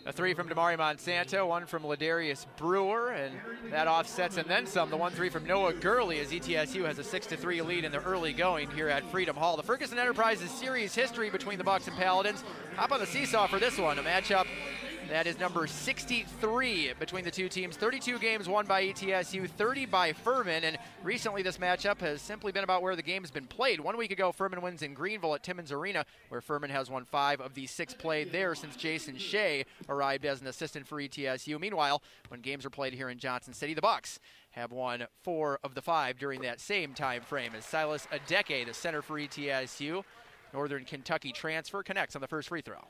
A three from Damari Monsanto, one from Ladarius Brewer, and that offsets and then some. The 1-3 from Noah Gurley as ETSU has a 6-3 lead in the early going here at Freedom Hall. The Ferguson Enterprises series history between the Bucks and Paladins. Hop on the seesaw for this one, a matchup that is number 63 between the two teams. 32 games won by ETSU, 30 by Furman, and recently this matchup has simply been about where the game's been played. 1 week ago, Furman wins in Greenville at Timmons Arena, where Furman has won 5 of the 6 played there since Jason Shea arrived as an assistant for ETSU. Meanwhile, when games are played here in Johnson City, the Bucks have won 4 of the 5 during that same time frame, as Silas Adeke, the center for ETSU, Northern Kentucky transfer, connects on the first free throw.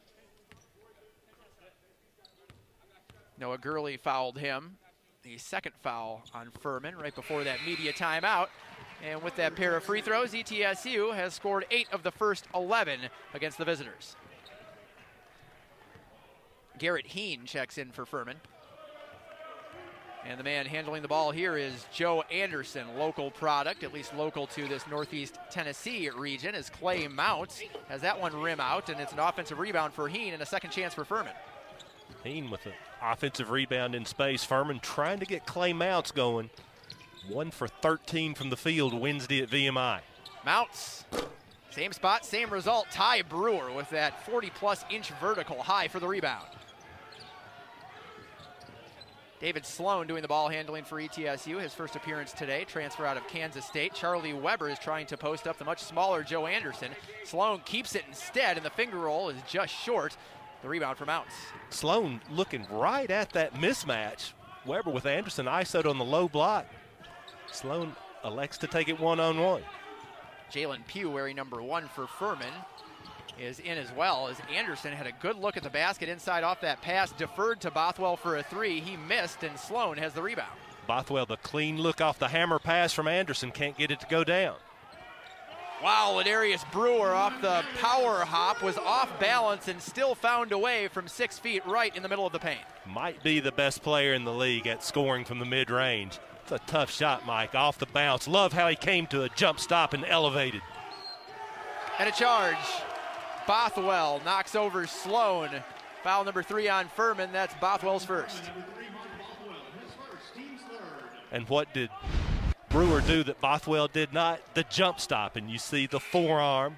Noah Gurley fouled him. The second foul on Furman right before that media timeout. And with that pair of free throws, ETSU has scored 8 of the first 11 against the visitors. Garrett Heen checks in for Furman. And the man handling the ball here is Joe Anderson, local product, at least local to this Northeast Tennessee region, as Clay Mounts has that one rim out, and it's an offensive rebound for Heen and a second chance for Furman. Heen with an offensive rebound in space. Furman trying to get Clay Mounts going. 1 for 13 from the field Wednesday at VMI. Mounts, same spot, same result. Ty Brewer with that 40-plus inch vertical high for the rebound. David Sloan doing the ball handling for ETSU, his first appearance today, transfer out of Kansas State. Charlie Weber is trying to post up the much smaller Joe Anderson. Sloan keeps it instead, and the finger roll is just short. The rebound for Mounts. Sloan looking right at that mismatch. Weber with Anderson ISO'd on the low block. Sloan elects to take it one-on-one. Jalen Pugh, wearing number 1 for Furman, is in as well, as Anderson had a good look at the basket inside off that pass, deferred to Bothwell for a 3. He missed, and Sloan has the rebound. Bothwell, the clean look off the hammer pass from Anderson, can't get it to go down. Wow, Ladarius Brewer off the power hop was off balance and still found a way from 6 feet right in the middle of the paint. Might be the best player in the league at scoring from the mid-range. It's a tough shot, Mike, off the bounce. Love how he came to a jump stop and elevated. And a charge. Bothwell knocks over Sloan. Foul number 3 on Furman. That's Bothwell's first. And what did Brewer do that Bothwell did not? The jump stop, and you see the forearm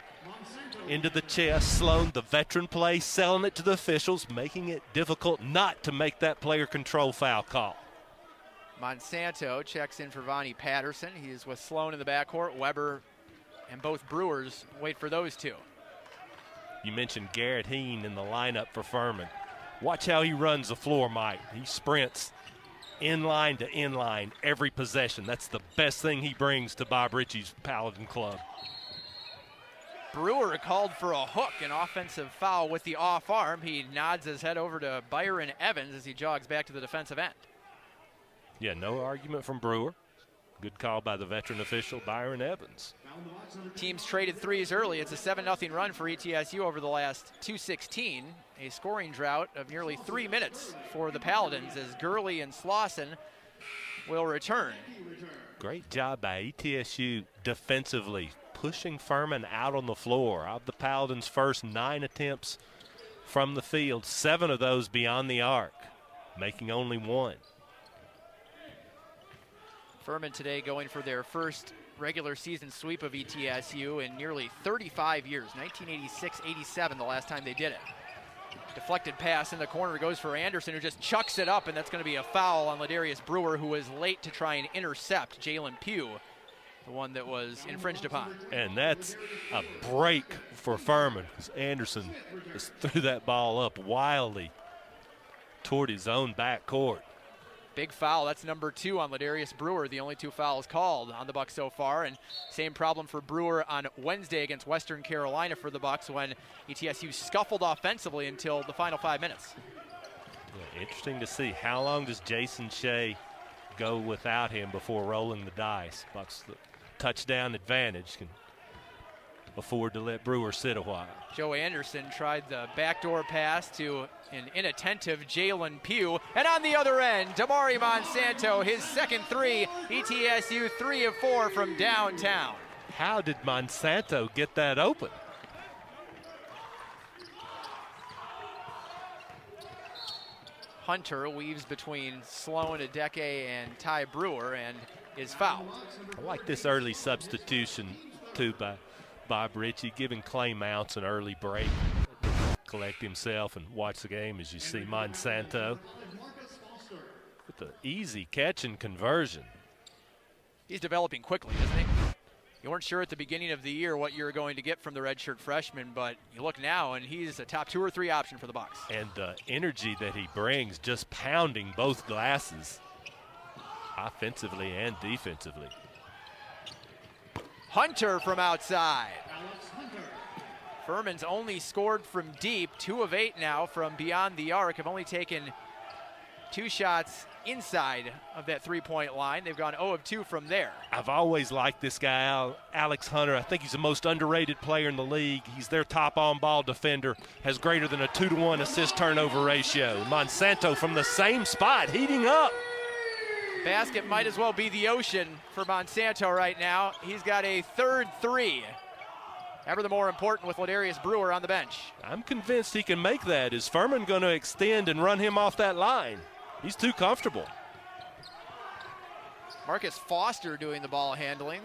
into the chest. Sloan, the veteran play, selling it to the officials, making it difficult not to make that player control foul call. Monsanto checks in for Vonnie Patterson. He is with Sloan in the backcourt. Weber and both Brewers wait for those two. You mentioned Garrett Heen in the lineup for Furman. Watch how he runs the floor, Mike. He sprints inline to inline every possession. That's the best thing he brings to Bob Ritchie's Paladin club. Brewer called for a hook, an offensive foul with the off arm. He nods his head over to Byron Evans as he jogs back to the defensive end. Yeah, no argument from Brewer. Good call by the veteran official, Byron Evans. Teams traded threes early. It's a 7-0 run for ETSU over the last 2:16. A scoring drought of nearly 3 minutes for the Paladins as Gurley and Slauson will return. Great job by ETSU defensively, pushing Furman out on the floor. Of the Paladins' first 9 attempts from the field, 7 of those beyond the arc, making only 1. Furman today going for their first regular season sweep of ETSU in nearly 35 years, 1986-87 the last time they did it. Deflected pass in the corner goes for Anderson, who just chucks it up, and that's going to be a foul on Ladarius Brewer, who was late to try and intercept Jalen Pugh, the one that was infringed upon. And that's a break for Furman, because Anderson just threw that ball up wildly toward his own backcourt. Big foul, that's number 2 on Ladarius Brewer, the only 2 fouls called on the Bucks so far. And same problem for Brewer on Wednesday against Western Carolina for the Bucks when ETSU scuffled offensively until the final 5 minutes. Yeah, interesting to see how long does Jason Shea go without him before rolling the dice. Bucks the touchdown advantage can afford to let Brewer sit a while. Joe Anderson tried the backdoor pass to an inattentive Jalen Pugh. And on the other end, Damari Monsanto, his second 3, ETSU 3 of 4 from downtown. How did Monsanto get that open? Hunter weaves between Sloan, Adeke, and Ty Brewer and is fouled. I like this early substitution, too, by Bob Ritchie, giving Clay Mounts an early break. Collect himself and watch the game as you see Monsanto with the easy catch and conversion. He's developing quickly, isn't he? You weren't sure at the beginning of the year what you're going to get from the redshirt freshman, but you look now and he's a top 2 or 3 option for the Bucks. And the energy that he brings, just pounding both glasses, offensively and defensively. Hunter from outside. Furman's only scored from deep, 2 of 8 now from beyond the arc, have only taken 2 shots inside of that 3-point line. They've gone 0 of 2 from there. I've always liked this guy, Alex Hunter. I think he's the most underrated player in the league. He's their top on-ball defender, has greater than a 2-to-1 assist-turnover ratio. Monsanto from the same spot, heating up. Basket might as well be the ocean for Monsanto right now. He's got a 3rd 3. Ever the more important with Ladarius Brewer on the bench. I'm convinced he can make that. Is Furman going to extend and run him off that line? He's too comfortable. Marcus Foster doing the ball handling.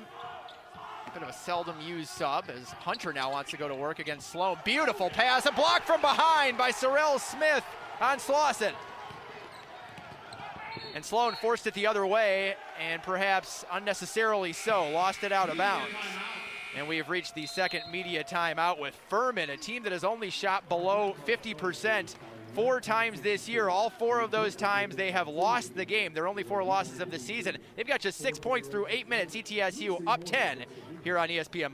Bit of a seldom used sub as Hunter now wants to go to work against Sloan. Beautiful pass, a block from behind by Sorrell Smith on Slauson. And Sloan forced it the other way, and perhaps unnecessarily so, lost it out of bounds. And we have reached the second media timeout with Furman, a team that has only shot below 50% 4 times this year. All 4 of those times they have lost the game. Their only 4 losses of the season. They've got just 6 points through 8 minutes. ETSU up 10 here on ESPN+.